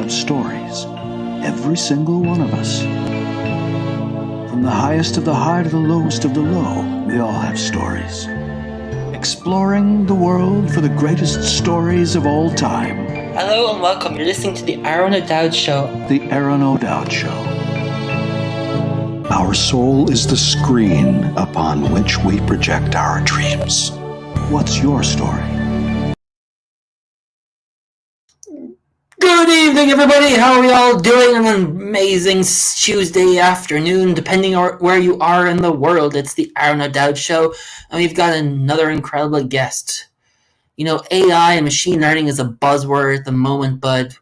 have stories. Every single one of us. From the highest of the high to the lowest of the low, we all have stories. Exploring the world for the greatest stories of all time. Hello and welcome. You're listening to the Aron O'Dowd Show. The Aron O'Dowd Show. Our soul is the screen upon which we project our dreams. What's your story? Good evening, everybody. How are we all doing on an amazing Tuesday afternoon? Depending on where you are in the world, it's the Aron O'Dowd Show, and we've got another incredible guest. You know, AI and machine learning is a buzzword at the moment, but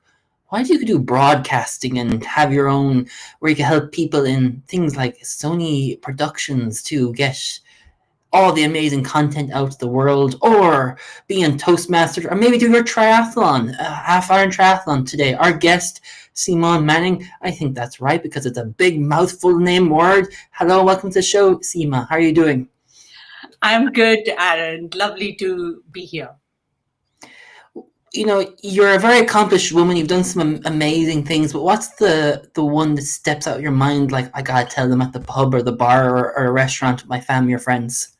why do you do broadcasting and have your own, where you can help people in things like Sony Productions to get all the amazing content out to the world, or be in Toastmasters, or maybe do your triathlon, half-iron triathlon today. Our guest, Seema Menon, I think that's right because it's a big mouthful name word. Hello, welcome to the show, Seema. How are you doing? I'm good, Aron. Lovely to be here. You know, you're a very accomplished woman. You've done some amazing things, but what's the one that steps out of your mind, like, I gotta tell them at the pub or the bar or a restaurant with my family or friends?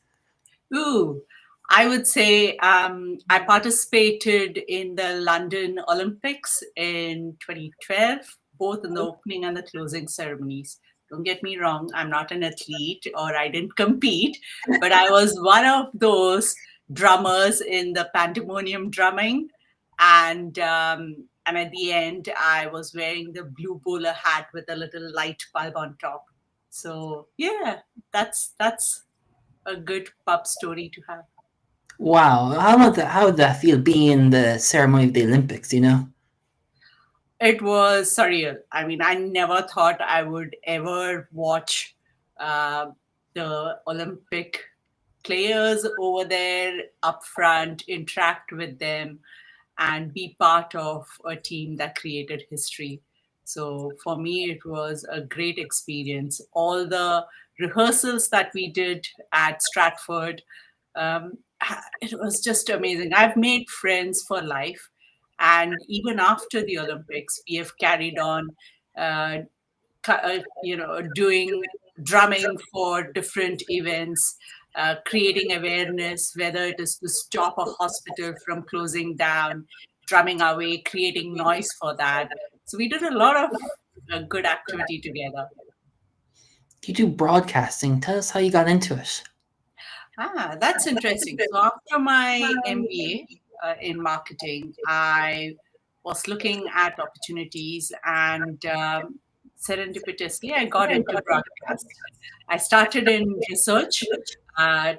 Ooh, I would say I participated in the London Olympics in 2012, both in the opening and the closing ceremonies. Don't get me wrong, I'm not an athlete or I didn't compete, but I was one of those drummers in the pandemonium drumming. And at the end, I was wearing the blue bowler hat with a little light bulb on top. So yeah, that's a good pub story to have. Wow, how would that feel being in the ceremony of the Olympics, you know? It was surreal. I mean, I never thought I would ever watch the Olympic players over there up front, interact with them, and be part of a team that created history. So for me, it was a great experience. All the rehearsals that we did at Stratford, it was just amazing. I've made friends for life. And even after the Olympics, we have carried on, doing drumming for different events, creating awareness, whether it is to stop a hospital from closing down, drumming our way, creating noise for that. So we did a lot of good activity together. You do broadcasting. Tell us how you got into it. That's interesting. So after my MBA in marketing, I was looking at opportunities and serendipitously, I got into broadcast. I started in research,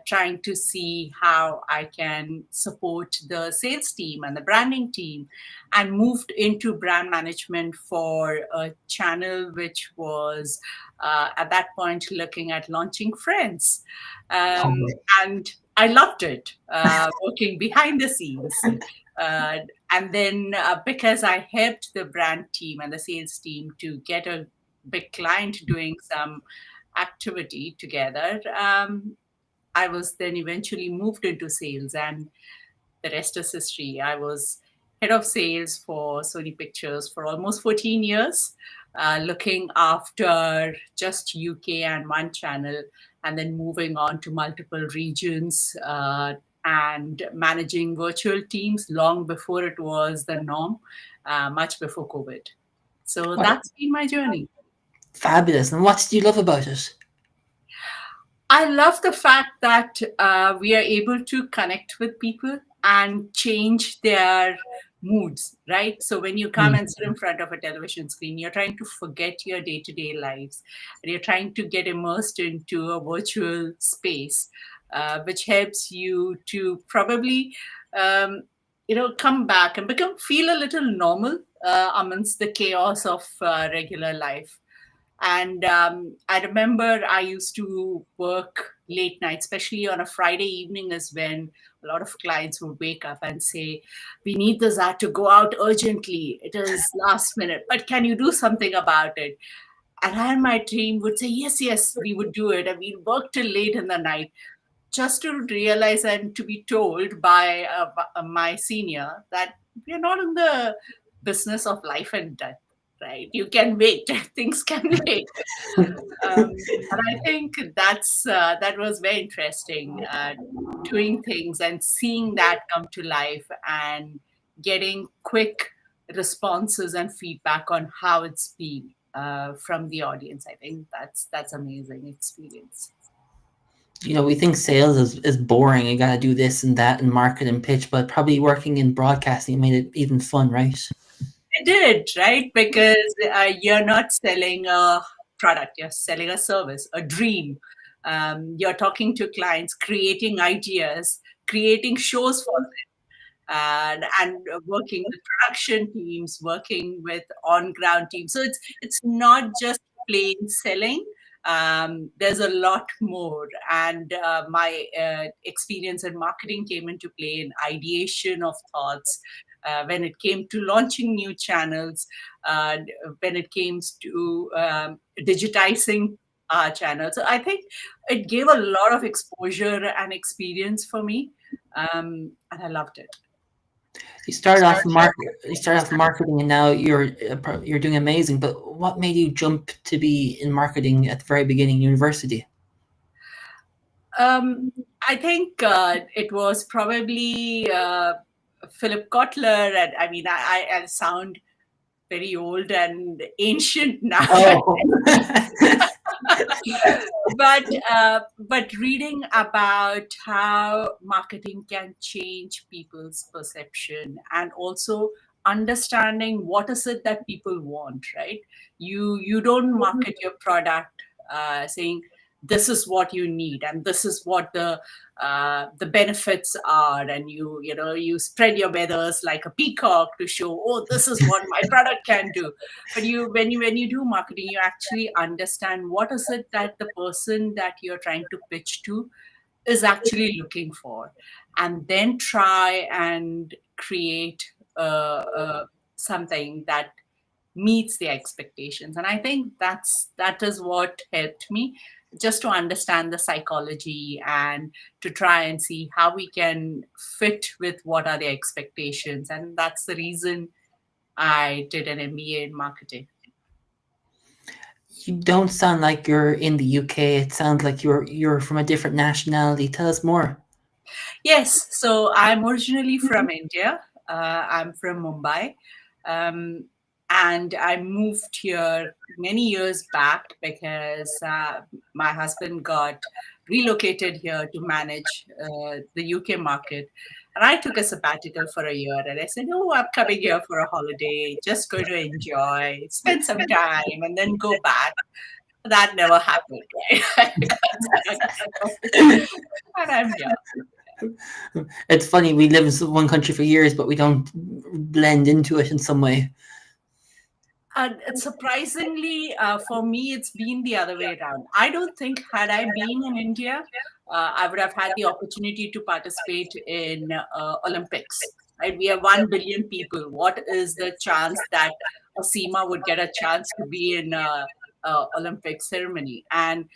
trying to see how I can support the sales team and the branding team, and moved into brand management for a channel which was at that point looking at launching Friends. And I loved it, working behind the scenes. And then because I helped the brand team and the sales team to get a big client doing some activity together, I was then eventually moved into sales, and the rest is history. I was head of sales for Sony Pictures for almost 14 years, looking after just UK and one channel, and then moving on to multiple regions, and managing virtual teams long before it was the norm, much before COVID. So that's been my journey. Fabulous. And what did you love about it? I love the fact that we are able to connect with people and change their moods, right? So when you come and sit in front of a television screen, you're trying to forget your day-to-day lives, and you're trying to get immersed into a virtual space, which helps you to probably, come back and feel a little normal amongst the chaos of regular life. And I remember I used to work late night, especially on a Friday evening is when a lot of clients would wake up and say, we need this ad to go out urgently. It is last minute, but can you do something about it? And I and my team would say, yes, we would do it. And we'd work till late in the night just to realize and to be told by my senior that we're not in the business of life and death, right? You can wait, things can wait. And I think that was very interesting, doing things and seeing that come to life and getting quick responses and feedback on how it's been from the audience. I think that's amazing experience. We think sales is boring. You got to do this and that and market and pitch, but probably working in broadcasting made it even fun, right? It did, right? Because you're not selling a product, you're selling a service, a dream. You're talking to clients, creating ideas, creating shows for them, and working with production teams, working with on-ground teams. So it's not just plain selling. There's a lot more, and my experience in marketing came into play in ideation of thoughts, when it came to launching new channels, when it came to digitizing our channels. So I think it gave a lot of exposure and experience for me, and I loved it. You started off marketing, and now you're doing amazing. But what made you jump to be in marketing at the very beginning, university? I think it was probably Philip Kotler, and I mean, I sound very old and ancient now. Oh. But reading about how marketing can change people's perception, and also understanding what is it that people want, right? You don't market your product saying this is what you need and this is what the benefits are, and you spread your feathers like a peacock to show, oh, this is what my product can do. But when you do marketing, you actually understand what is it that the person that you're trying to pitch to is actually looking for, and then try and create something that meets their expectations. And I think that is what helped me, just to understand the psychology and to try and see how we can fit with what are their expectations. And that's the reason I did an MBA in marketing. You don't sound like you're in the UK. It sounds like you're from a different nationality. Tell us more. Yes, so I'm originally from India. I'm from Mumbai. And I moved here many years back because my husband got relocated here to manage the UK market. And I took a sabbatical for a year, and I said, oh, I'm coming here for a holiday, just going to enjoy, spend some time, and then go back. That never happened, right? And I'm here. It's funny, we live in one country for years, but we don't blend into it in some way. Surprisingly, for me, it's been the other way around. I don't think, had I been in India, I would have had the opportunity to participate in Olympics. Right? We have 1 billion people. What is the chance that a Seema would get a chance to be in Olympic ceremony? And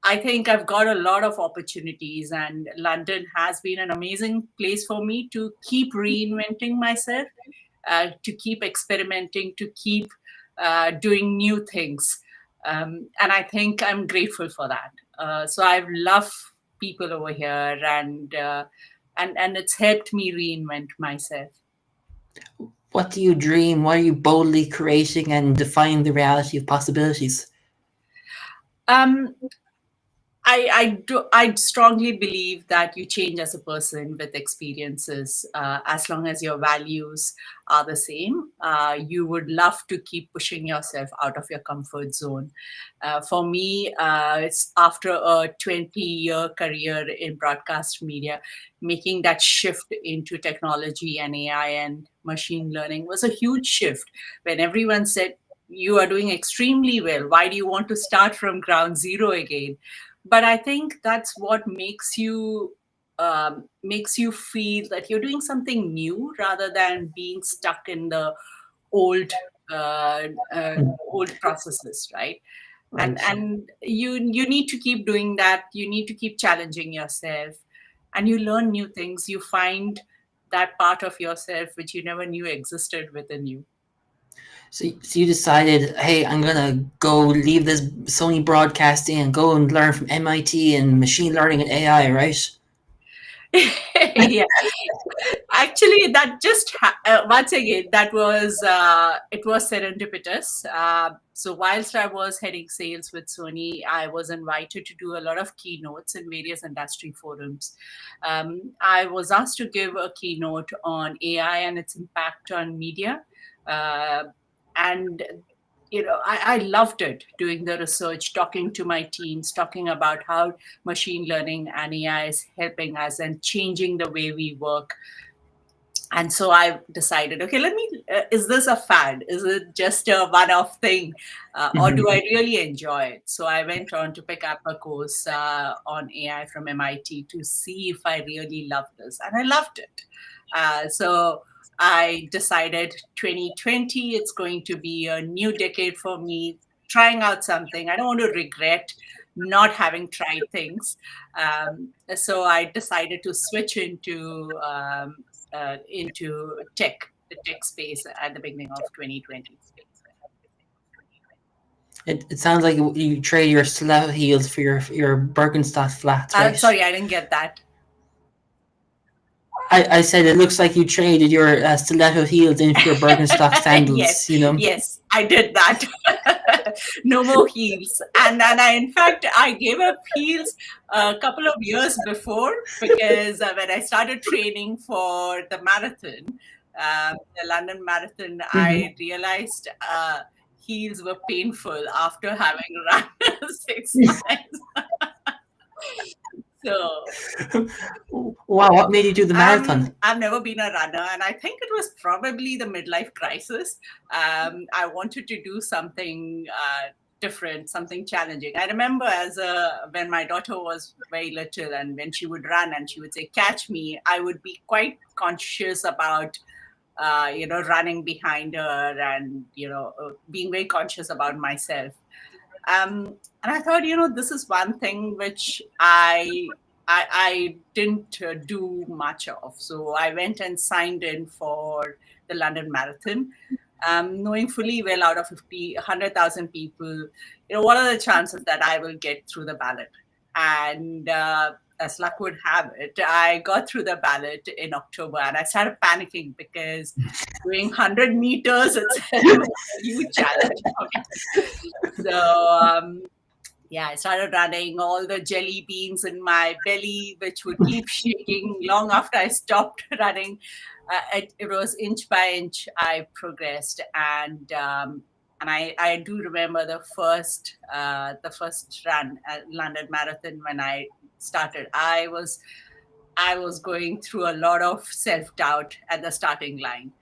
I think I've got a lot of opportunities, and London has been an amazing place for me to keep reinventing myself, to keep experimenting, to keep doing new things. And I think I'm grateful for that. So I love people over here, and it's helped me reinvent myself. What do you dream? What are you boldly creating and defying the reality of possibilities? I strongly believe that you change as a person with experiences. As long as your values are the same, you would love to keep pushing yourself out of your comfort zone. For me, it's after a 20-year career in broadcast media, making that shift into technology and AI and machine learning was a huge shift. When everyone said, you are doing extremely well, why do you want to start from ground zero again? But I think that's what makes you feel that you're doing something new rather than being stuck in the old processes, right? And you need to keep doing that. You need to keep challenging yourself, and you learn new things. You find that part of yourself which you never knew existed within you. So you decided, hey, I'm gonna go leave this Sony broadcasting and go and learn from MIT and machine learning and AI, right? Yeah, actually, that just once again, that was it was serendipitous. So whilst I was heading sales with Sony, I was invited to do a lot of keynotes in various industry forums. I was asked to give a keynote on AI and its impact on media, and I loved it, doing the research, talking to my teams, talking about how machine learning and AI is helping us and changing the way we work. And so I decided, okay, is this a fad? Is it just a one-off thing? Or do I really enjoy it? So I went on to pick up a course on AI from MIT to see if I really loved this. And I loved it. So I decided 2020, it's going to be a new decade for me, trying out something. I don't want to regret not having tried things. So I decided to switch into the tech space at the beginning of 2020. It sounds like you trade your stiletto heels for your Birkenstock flats, right? Sorry, I didn't get that. I said it looks like you traded your stiletto heels in for your Birkenstock sandals. Yes, Yes, yes, I did that. No more heels, and in fact, I gave up heels a couple of years before, because when I started training for the marathon, the London Marathon, I realized heels were painful after having run 6 miles. So, wow, what made you do the marathon? I've never been a runner, and I think it was probably the midlife crisis. I wanted to do something different, something challenging. I remember when my daughter was very little, and when she would run and she would say, "Catch me," I would be quite conscious about running behind her, and being very conscious about myself. And I thought, this is one thing which I didn't do much of. So I went and signed in for the London Marathon, knowing fully well, out of 100,000 people, what are the chances that I will get through the ballot? And as luck would have it, I got through the ballot in October, and I started panicking because doing 100 meters itself was a huge challenge for me. So yeah, I started running, all the jelly beans in my belly, which would keep shaking long after I stopped running. It was inch by inch I progressed, and I do remember the first run at London Marathon. When I started, I was going through a lot of self-doubt at the starting line.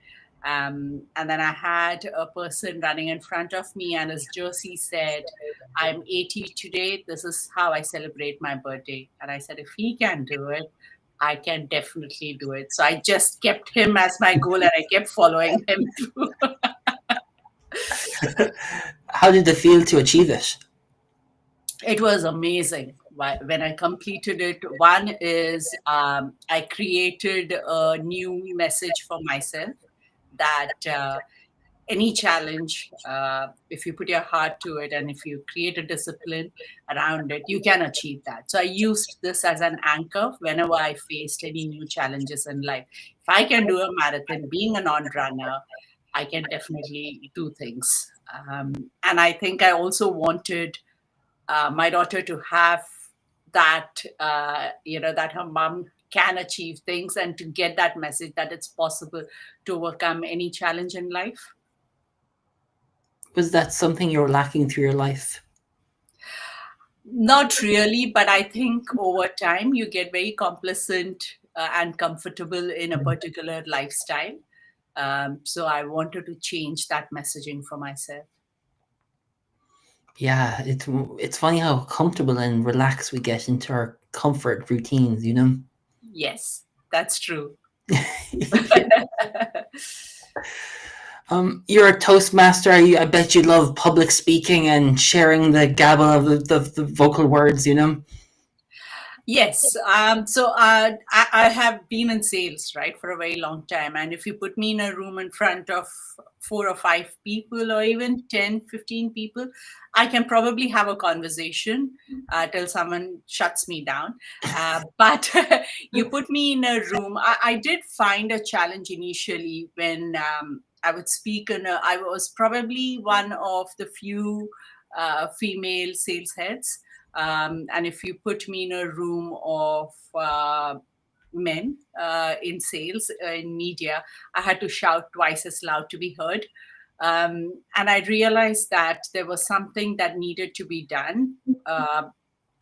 And then I had a person running in front of me, and his jersey said, "I'm 80 today. This is how I celebrate my birthday." And I said, if he can do it, I can definitely do it. So I just kept him as my goal, and I kept following him through. How did it feel to achieve it? It was amazing. When I completed it, one is I created a new message for myself, that any challenge, if you put your heart to it and if you create a discipline around it, you can achieve that. So I used this as an anchor whenever I faced any new challenges in life. If I can do a marathon, being a non-runner, I can definitely do things. And I think I also wanted my daughter to have that, that her mom can achieve things, and to get that message that it's possible to overcome any challenge in life. Was that something you were lacking through your life? Not really, but I think over time you get very complacent and comfortable in a particular lifestyle. So I wanted to change that messaging for myself. Yeah, it's funny how comfortable and relaxed we get into our comfort routines, Yes, that's true. You're a Toastmaster. I bet you love public speaking and sharing the gabble of the vocal words, Yes. I have been in sales, right, for a very long time. And if you put me in a room in front of 4 or 5 people, or even 10, 15 people, I can probably have a conversation till someone shuts me down. But you put me in a room, I did find a challenge initially when I would speak. I was probably one of the few female sales heads, and if you put me in a room of men in sales, in media, I had to shout twice as loud to be heard. And I realized that there was something that needed to be done.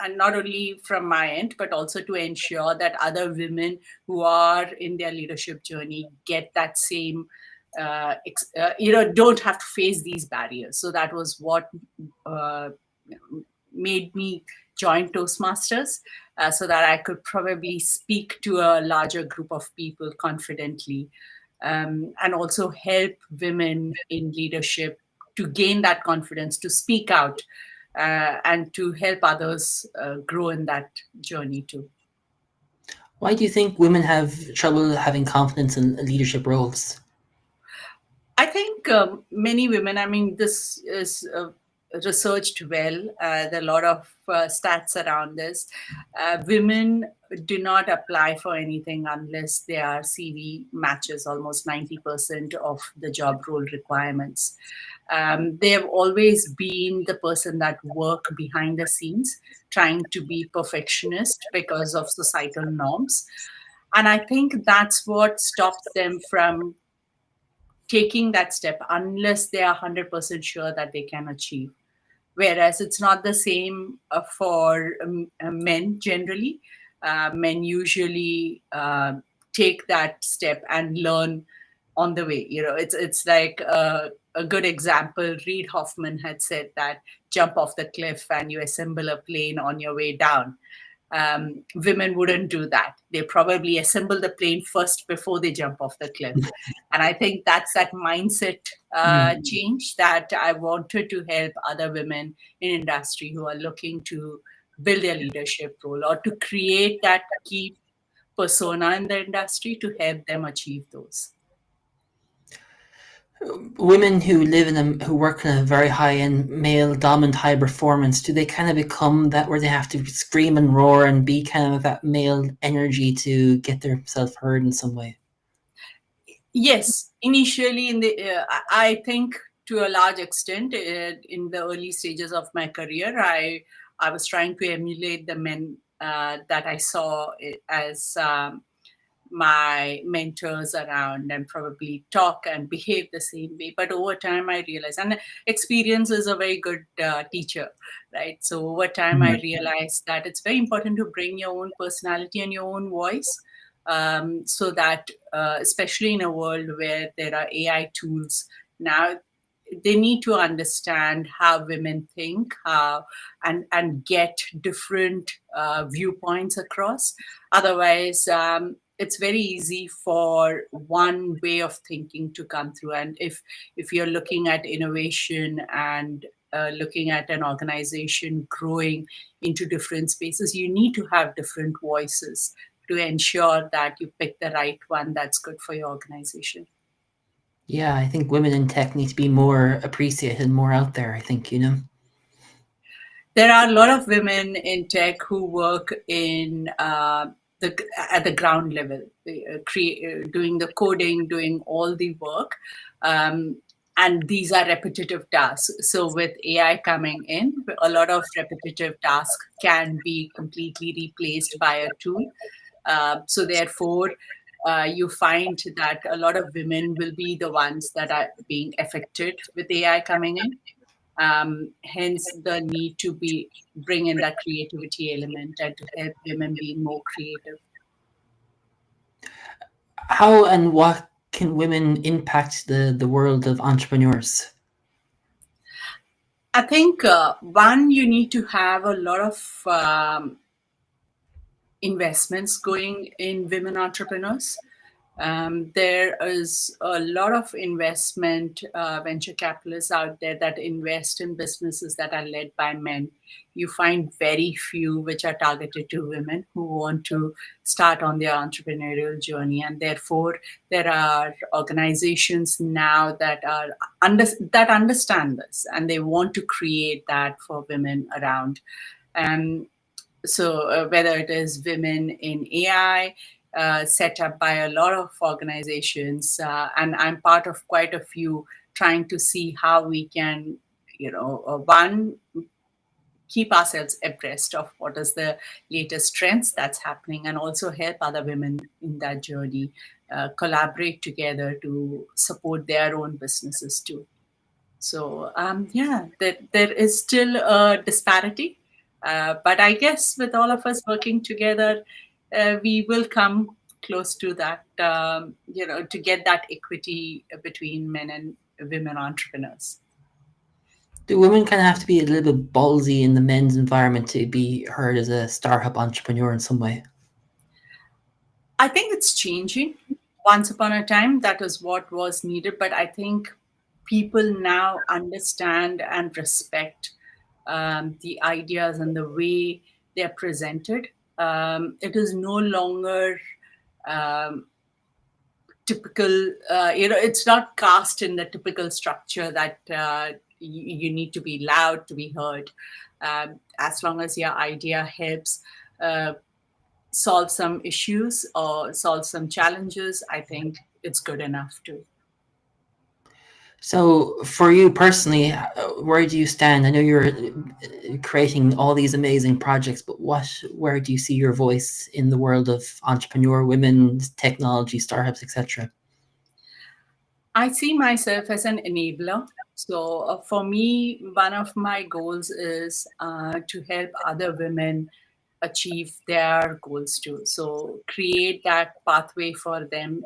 And not only from my end, but also to ensure that other women who are in their leadership journey get that same, don't have to face these barriers. So that was what uh, made me join Toastmasters, so that I could probably speak to a larger group of people confidently, and also help women in leadership to gain that confidence to speak out, and to help others grow in that journey too. Why do you think women have trouble having confidence in leadership roles? I think many women, I mean, this is researched well. There are a lot of stats around this. Women do not apply for anything unless their CV matches almost 90% of the job role requirements. They have always been the person that work behind the scenes, trying to be perfectionist because of societal norms. And I think that's what stops them from taking that step unless they are 100% sure that they can achieve. Whereas it's not the same for men generally. Men usually take that step and learn on the way. It's like a good example. Reid Hoffman had said that jump off the cliff and you assemble a plane on your way down. Women wouldn't do that. They probably assemble the plane first before they jump off the cliff. And I think that's that mindset change that I wanted to help other women in industry who are looking to build their leadership role or to create that key persona in the industry to help them achieve those. Women who who work in a very high-end, male-dominant, high performance, do they kind of become that where they have to scream and roar and be kind of that male energy to get themselves heard in some way? Yes, initially I think to a large extent in the early stages of my career, I was trying to emulate the men that I saw as my mentors around, and probably talk and behave the same way. But over time, I realized, and experience is a very good teacher, right? So over time, I realized that it's very important to bring your own personality and your own voice, so that, especially in a world where there are AI tools now, they need to understand how women think, and get different viewpoints across. Otherwise, it's very easy for one way of thinking to come through. And if you're looking at innovation and looking at an organization growing into different spaces, you need to have different voices to ensure that you pick the right one that's good for your organization. Yeah, I think women in tech need to be more appreciated, more out there, I think, There are a lot of women in tech who work in at the ground level, doing the coding, doing all the work, and these are repetitive tasks. So with AI coming in, a lot of repetitive tasks can be completely replaced by a tool. So therefore, you find that a lot of women will be the ones that are being affected with AI coming in. Hence the need to bring in that creativity element and to help women be more creative. How and what can women impact the world of entrepreneurs? I think one, you need to have a lot of investments going in women entrepreneurs. There is a lot of investment venture capitalists out there that invest in businesses that are led by men. You find very few which are targeted to women who want to start on their entrepreneurial journey, and therefore there are organizations now that are that understand this and they want to create that for women around. And so whether it is women in AI, set up by a lot of organizations, and I'm part of quite a few, trying to see how we can, one, keep ourselves abreast of what is the latest trends that's happening, and also help other women in that journey collaborate together to support their own businesses too. So there is still a disparity, but I guess with all of us working together, we will come close to that. To get that equity between men and women entrepreneurs. Do women kind of have to be a little bit ballsy in the men's environment to be heard as a startup entrepreneur in some way? I think it's changing. Once upon a time, that is what was needed, but I think people now understand and respect the ideas and the way they're presented. It is no longer typical, it's not cast in the typical structure that you need to be loud to be heard. As long as your idea helps solve some issues or solve some challenges, I think it's good enough too. So for you personally, where do you stand? I know you're creating all these amazing projects, but where do you see your voice in the world of entrepreneur women, technology, startups, etc.? I see myself as an enabler. So for me, one of my goals is to help other women achieve their goals too. So create that pathway for them,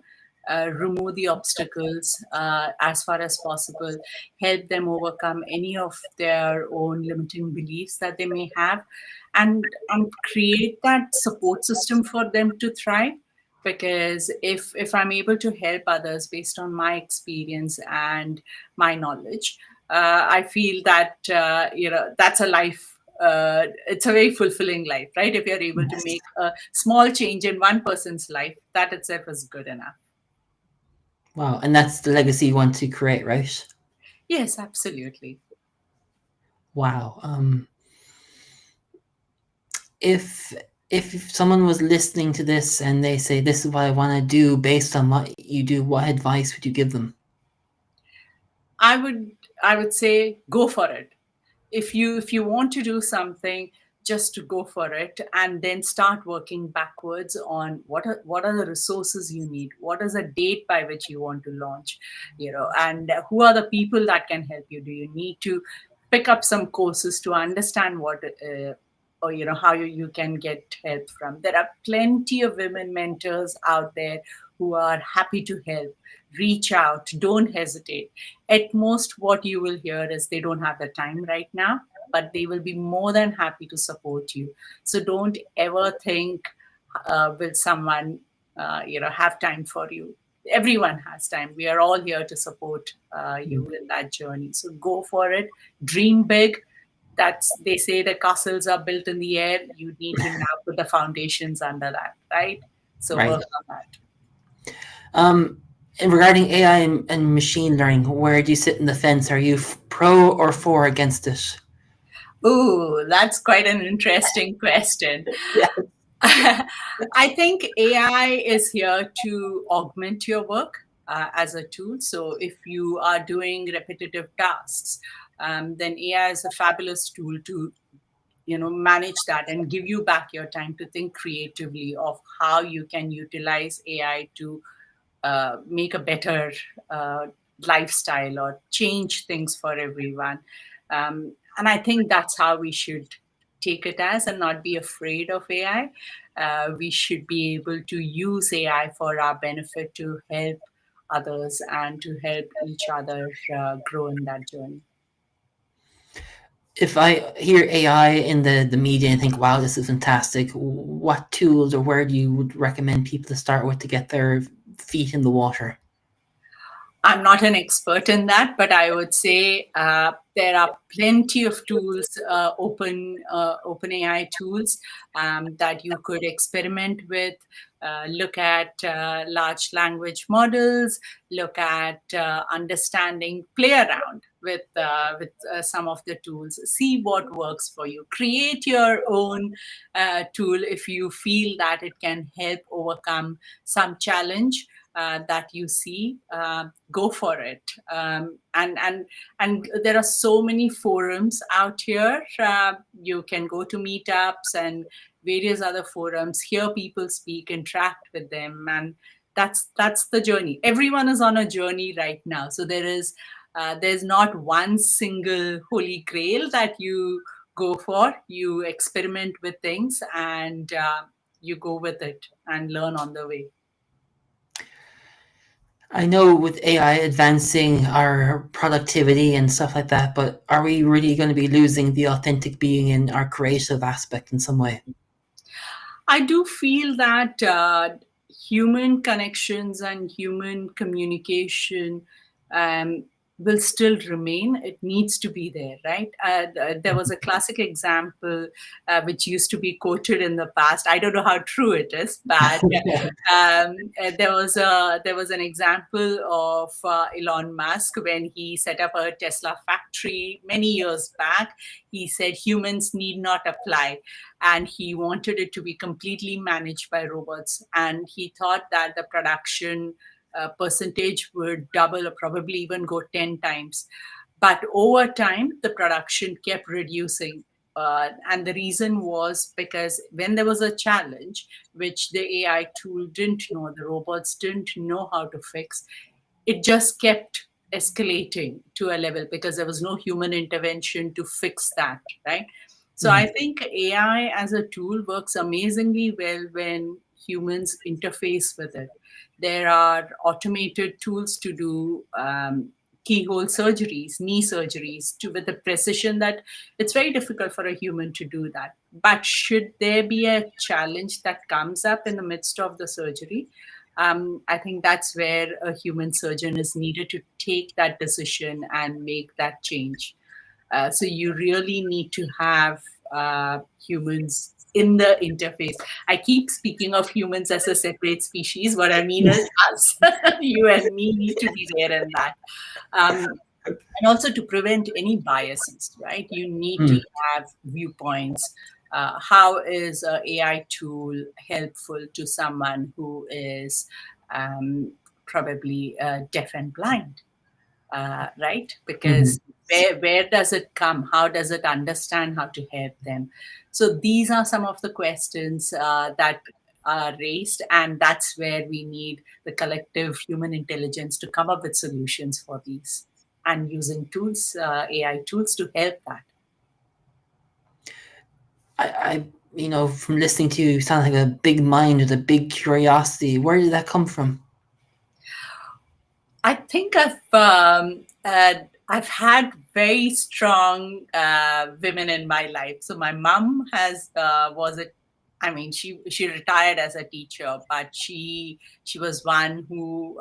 remove the obstacles as far as possible, help them overcome any of their own limiting beliefs that they may have, and create that support system for them to thrive. Because if I'm able to help others based on my experience and my knowledge, I feel that that's a life. It's a very fulfilling life, right? If you're able to make a small change in one person's life, that itself is good enough. Wow, and that's the legacy you want to create, right? Yes, absolutely. Wow. If someone was listening to this and they say, this is what I want to do based on what you do, what advice would you give them? I would say go for it. If you want to do something, just to go for it, and then start working backwards on what are the resources you need, what is a date by which you want to launch, and who are the people that can help you. Do you need to pick up some courses to understand what or how you can get help from? There are plenty of women mentors out there who are happy to help. Reach out, don't hesitate. At most, what you will hear is they don't have the time right now, but they will be more than happy to support you. So don't ever think, will someone have time for you? Everyone has time. We are all here to support you in that journey. So go for it. Dream big. They say the castles are built in the air. You need to now put the foundations under that, right? So Right. work on that. And regarding AI and machine learning, where do you sit in the fence? Are you pro or for against it? Ooh, that's quite an interesting question. Yeah. I think AI is here to augment your work as a tool. So if you are doing repetitive tasks, then AI is a fabulous tool to manage that and give you back your time to think creatively of how you can utilize AI to make a better lifestyle or change things for everyone. And I think that's how we should take it as, and not be afraid of AI. We should be able to use AI for our benefit to help others and to help each other grow in that journey. If I hear AI in the media and think, wow, this is fantastic, what tools or where do you would recommend people to start with to get their feet in the water? I'm not an expert in that, but I would say there are plenty of tools, open AI tools that you could experiment with. Look at large language models. Look at understanding. Play around with some of the tools. See what works for you. Create your own tool if you feel that it can help overcome some challenge that you see. Go for it. And there are so many forums out here. You can go to meetups and various other forums, hear people speak, interact with them, and that's the journey. Everyone is on a journey right now, so there's not one single holy grail that you go for. You experiment with things, and you go with it and learn on the way. I know with AI advancing our productivity and stuff like that, but are we really going to be losing the authentic being in our creative aspect in some way? I do feel that human connections and human communication will still remain. It needs to be there, right? There was a classic example which used to be quoted in the past. I don't know how true it is, but there was an example of Elon Musk when he set up a Tesla factory many years back. He said humans need not apply, and he wanted it to be completely managed by robots. And he thought that the production percentage would double or probably even go 10 times. But over time, the production kept reducing. And the reason was because when there was a challenge, which the AI tool didn't know, the robots didn't know how to fix, it just kept escalating to a level because there was no human intervention to fix that, right? So I think AI as a tool works amazingly well when humans interface with it. There are automated tools to do keyhole surgeries, knee surgeries, with a precision that it's very difficult for a human to do that. But should there be a challenge that comes up in the midst of the surgery, I think that's where a human surgeon is needed to take that decision and make that change. So you really need to have humans in the interface. I keep speaking of humans as a separate species. What I mean is us. You and me need to be there in that. And also to prevent any biases, right? You need to have viewpoints. How is an AI tool helpful to someone who is probably deaf and blind? Right? Because where does it come? How does it understand how to help them? So these are some of the questions that are raised, and that's where we need the collective human intelligence to come up with solutions for these, and using tools, AI tools, to help that. I from listening to you, sound like a big mind with a big curiosity. Where did that come from? I think I've had very strong women in my life. So my mom she retired as a teacher, but she was one who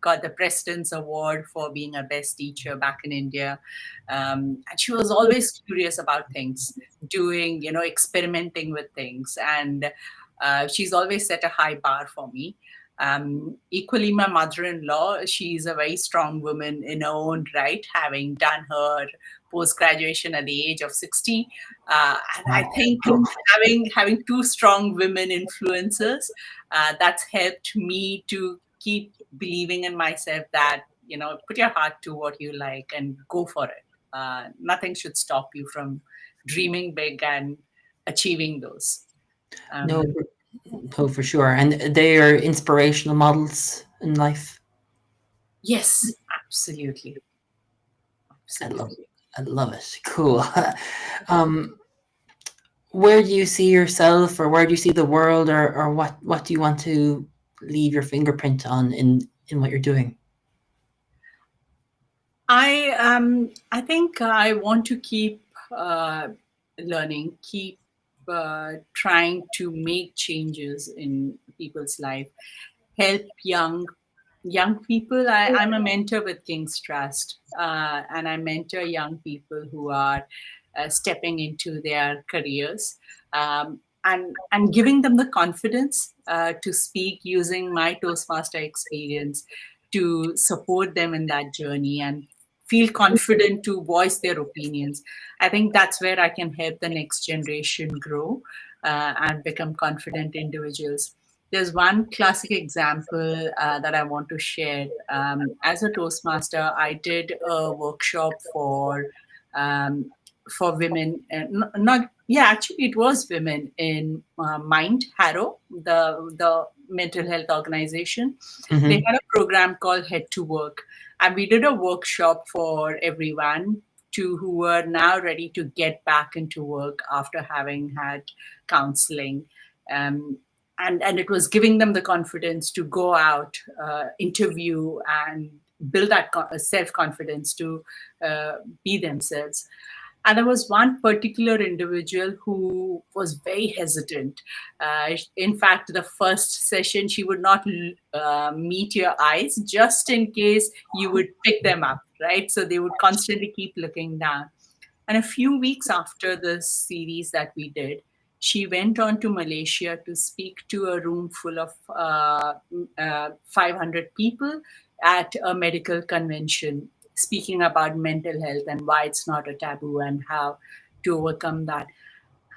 got the President's Award for being a best teacher back in India. And she was always curious about things, doing, experimenting with things. And she's always set a high bar for me. Equally, my mother-in-law, she's a very strong woman in her own right, having done her post-graduation at the age of 60. And I think having two strong women influencers, that's helped me to keep believing in myself that, put your heart to what you like and go for it. Nothing should stop you from dreaming big and achieving those. No, for sure. And they are inspirational models in life. Yes, absolutely. I love it. Cool. Where do you see yourself, or where do you see the world, or what do you want to leave your fingerprint on in what you're doing? I think I want to keep learning, keep trying to make changes in people's life. help young people. I'm a mentor with King's Trust, and I mentor young people who are stepping into their careers, and giving them the confidence to speak using my Toastmaster experience to support them in that journey and feel confident to voice their opinions. I think that's where I can help the next generation grow and become confident individuals. There's one classic example that I want to share. As a Toastmaster, I did a workshop for women, not yeah, actually it was women in Mind Harrow, the mental health organization. Mm-hmm. They had a program called Head to Work, and we did a workshop for everyone who were now ready to get back into work after having had counseling. And it was giving them the confidence to go out, interview, and build that self-confidence to be themselves. And there was one particular individual who was very hesitant. In fact, the first session, she would not meet your eyes just in case you would pick them up, right? So they would constantly keep looking down. And a few weeks after the series that we did, she went on to Malaysia to speak to a room full of 500 people at a medical convention, speaking about mental health and why it's not a taboo and how to overcome that.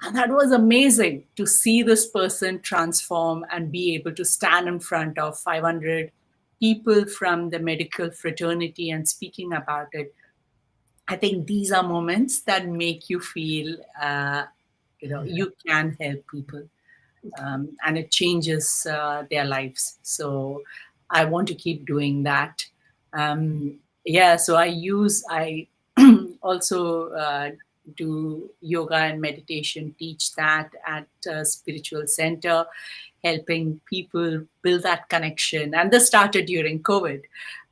And that was amazing to see this person transform and be able to stand in front of 500 people from the medical fraternity and speaking about it. I think these are moments that make you feel, you can help people, and it changes their lives. So I want to keep doing that. So I also do yoga and meditation, teach that at a spiritual center, helping people build that connection. And this started during COVID,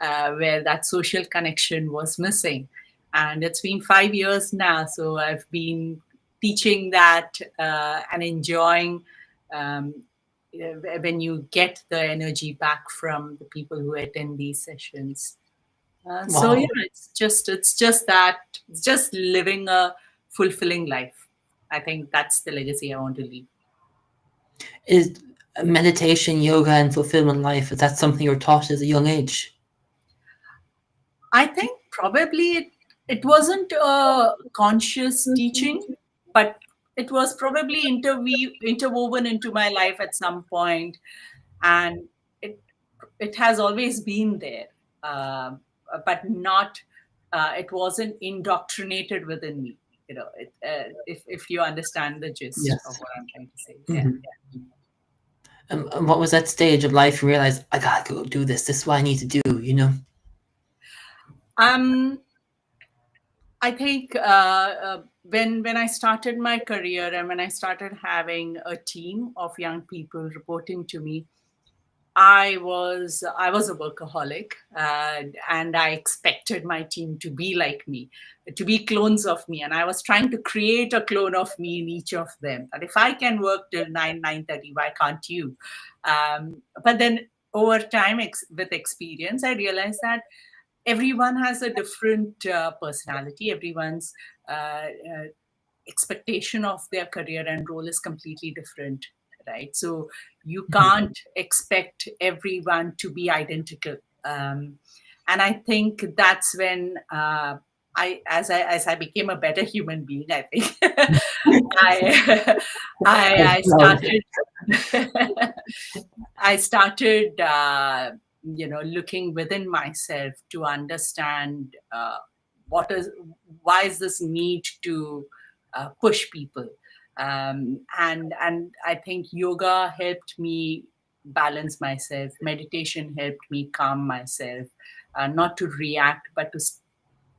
where that social connection was missing. And it's been 5 years now. So I've been teaching that and enjoying when you get the energy back from the people who attend these sessions. So yeah, it's just living a fulfilling life. I think that's the legacy I want to leave. Is meditation, yoga, and fulfillment life, is that something you were taught at a young age? I think probably it wasn't a conscious teaching, but it was probably interwoven into my life at some point, and it has always been there. But not, it wasn't indoctrinated within me. If you understand the gist of what I'm trying to say. Mm-hmm. Yeah. And what was that stage of life you realized, I gotta go do this? This is what I need to do. I think when I started my career and when I started having a team of young people reporting to me, I was a workaholic, and I expected my team to be like me, to be clones of me, and I was trying to create a clone of me in each of them. And if I can work till 9:30, why can't you? But then over time, with experience, I realized that everyone has a different personality. Everyone's expectation of their career and role is completely different. Right, so you can't expect everyone to be identical, and I think that's when as I became a better human being. I think I started looking within myself to understand why is this need to push people. And I think yoga helped me balance myself. Meditation helped me calm myself, not to react, but to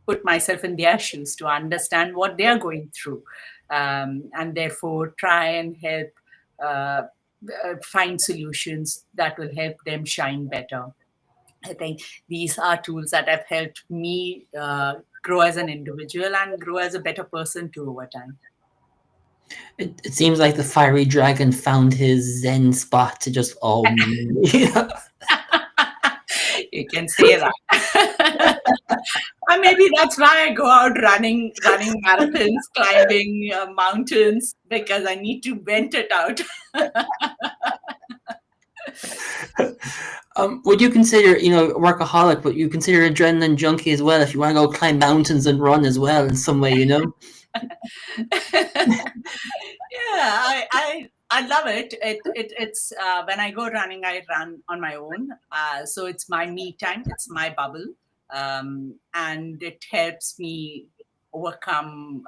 put myself in their shoes, to understand what they're going through, and therefore try and help find solutions that will help them shine better. I think these are tools that have helped me grow as an individual and grow as a better person too over time. It seems like the fiery dragon found his zen spot to just You can say that. And maybe that's why I go out running marathons, climbing mountains, because I need to vent it out. Would you consider, workaholic, but you consider adrenaline junkie as well if you want to go climb mountains and run as well in some way, Yeah, I love it. It's when I go running, I run on my own. So it's my me time. It's my bubble, and it helps me overcome.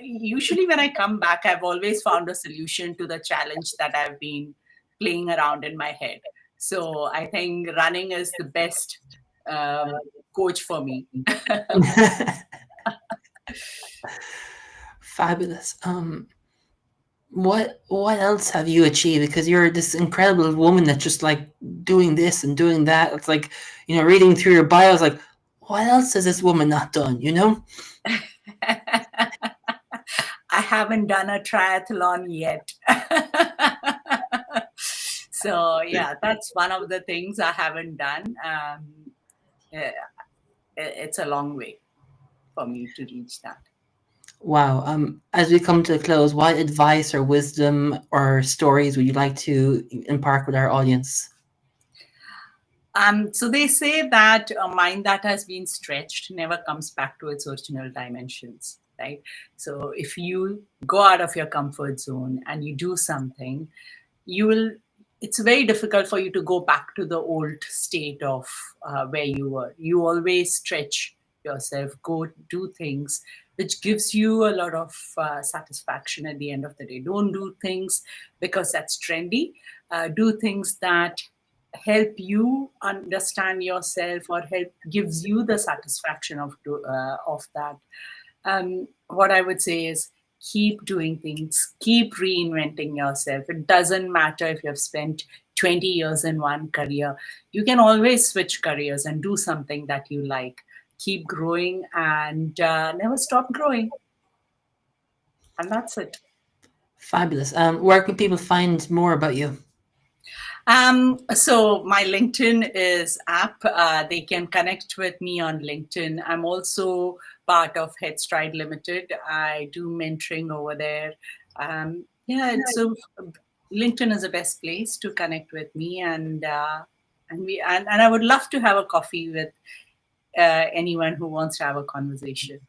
Usually, when I come back, I've always found a solution to the challenge that I've been playing around in my head. So I think running is the best coach for me. Fabulous. What else have you achieved? Because you're this incredible woman that's just like doing this and doing that. It's like, reading through your bio, it's like, what else has this woman not done, I haven't done a triathlon yet. So yeah, that's one of the things I haven't done. It's a long way for me to reach that. Wow. As we come to a close, what advice or wisdom or stories would you like to impart with our audience? So they say that a mind that has been stretched never comes back to its original dimensions, right? So if you go out of your comfort zone and you do something, it's very difficult for you to go back to the old state of where you were. You always stretch yourself, go do things which gives you a lot of satisfaction at the end of the day. Don't do things because that's trendy. Do things that help you understand yourself or gives you the satisfaction of that. What I would say is keep doing things, keep reinventing yourself. It doesn't matter if you've spent 20 years in one career. You can always switch careers and do something that you like. Keep growing and never stop growing. And that's it. Fabulous. Where can people find more about you? So my LinkedIn is up. They can connect with me on LinkedIn. I'm also part of Headstride Limited. I do mentoring over there. So LinkedIn is the best place to connect with me, and I would love to have a coffee with anyone who wants to have a conversation.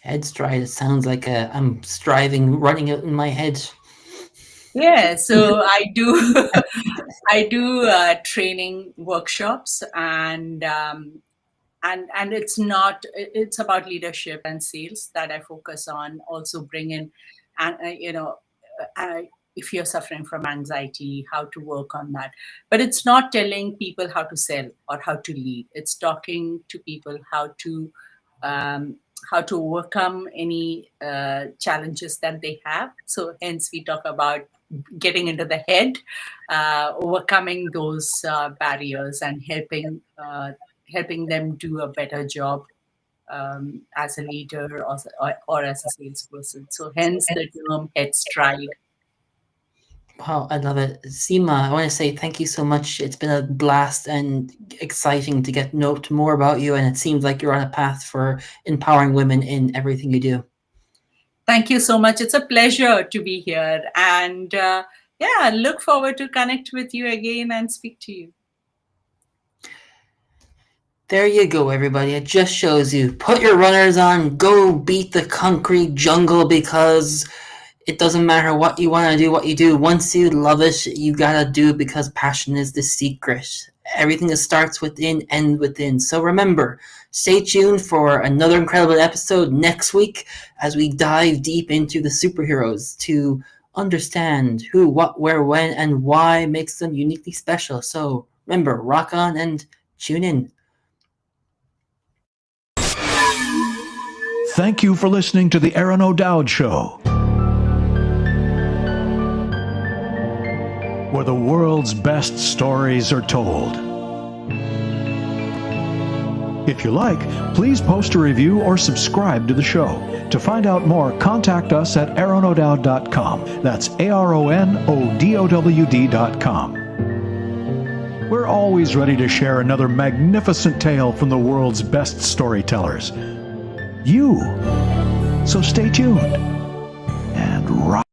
Headstride. It sounds like I'm striving, running it in my head. Yeah, so I do training workshops, and it's about leadership and sales that I focus on. Also bring in, if you're suffering from anxiety, how to work on that. But it's not telling people how to sell or how to lead. It's talking to people how to overcome any challenges that they have. So hence we talk about getting into the head, overcoming those barriers and helping them do a better job as a leader or as a salesperson. So hence the term Headstride. Wow, I love it. Seema, I want to say thank you so much. It's been a blast and exciting to get to know more about you, and it seems like you're on a path for empowering women in everything you do. Thank you so much. It's a pleasure to be here, and look forward to connect with you again and speak to you. There you go, everybody. It just shows you. Put your runners on. Go beat the concrete jungle, because it doesn't matter what you want to do, what you do. Once you love it, you gotta do it, because passion is the secret. Everything that starts within, ends within. So remember, stay tuned for another incredible episode next week as we dive deep into the superheroes to understand who, what, where, when, and why makes them uniquely special. So remember, rock on and tune in. Thank you for listening to the Aron O'Dowd Show, where the world's best stories are told. If you like, please post a review or subscribe to the show. To find out more, contact us at aronodowd.com. That's ARONODOWD.com. We're always ready to share another magnificent tale from the world's best storytellers. So stay tuned and rock.